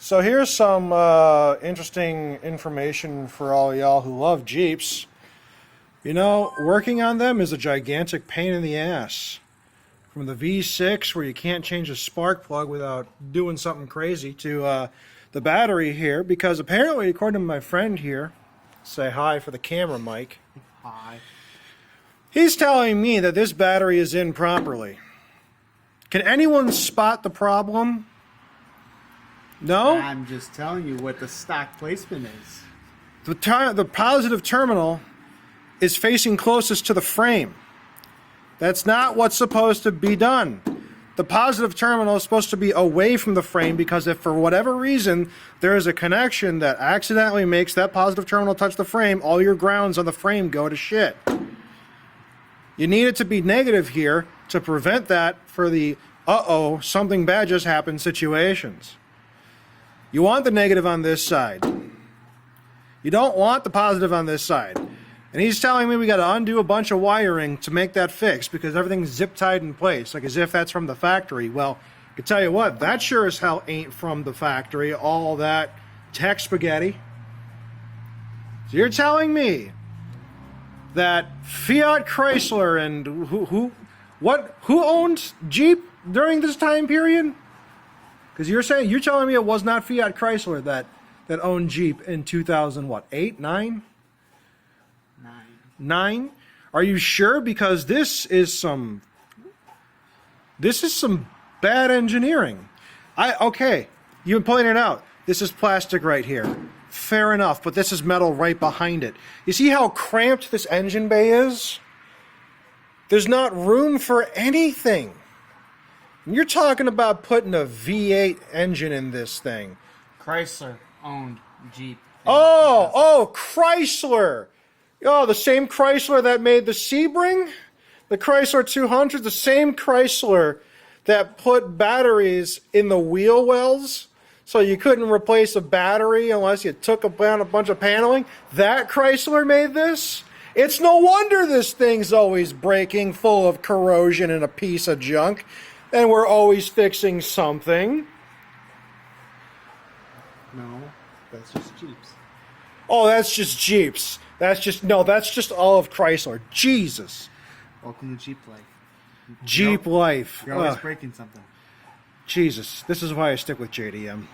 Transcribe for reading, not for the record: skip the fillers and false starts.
So here's some interesting information for all y'all who love Jeeps. You know, working on them is a gigantic pain in the ass. From the V6, where you can't change a spark plug without doing something crazy, to the battery here, because apparently, according to my friend here, say hi for the camera, Mike. Hi. He's telling me that this battery is in properly. Can anyone spot the problem? No? I'm just telling you what the stock placement is. The positive terminal is facing closest to the frame. That's not what's supposed to be done. The positive terminal is supposed to be away from the frame, because if for whatever reason there is a connection that accidentally makes that positive terminal touch the frame, all your grounds on the frame go to shit. You need it to be negative here to prevent that for the uh-oh, something bad just happened situations. You want the negative on this side. You don't want the positive on this side. And he's telling me we got to undo a bunch of wiring to make that fix because everything's zip-tied in place, like as if that's from the factory. Well, I can tell you what, that sure as hell ain't from the factory, all that tech spaghetti. So you're telling me that Fiat Chrysler and who owned Jeep during this time period? Because you're telling me it was not Fiat Chrysler that owned Jeep in 2000 what, 8, 9? 9? Are you sure? Because this is some bad engineering. Okay, you pointed out this is plastic right here. Fair enough, but this is metal right behind it. You see how cramped this engine bay is? There's not room for anything. And you're talking about putting a V8 engine in this thing. Chrysler owned Jeep. Oh, Chrysler. Oh, the same Chrysler that made the Sebring? The Chrysler 200, the same Chrysler that put batteries in the wheel wells so you couldn't replace a battery unless you took down a bunch of paneling? That Chrysler made this? It's no wonder this thing's always breaking, full of corrosion and a piece of junk. And we're always fixing something. No, that's just Jeeps. Oh, that's just Jeeps. That's just all of Chrysler. Jesus. Welcome to Jeep life. Jeep life. You're always breaking something. Jesus. This is why I stick with JDM.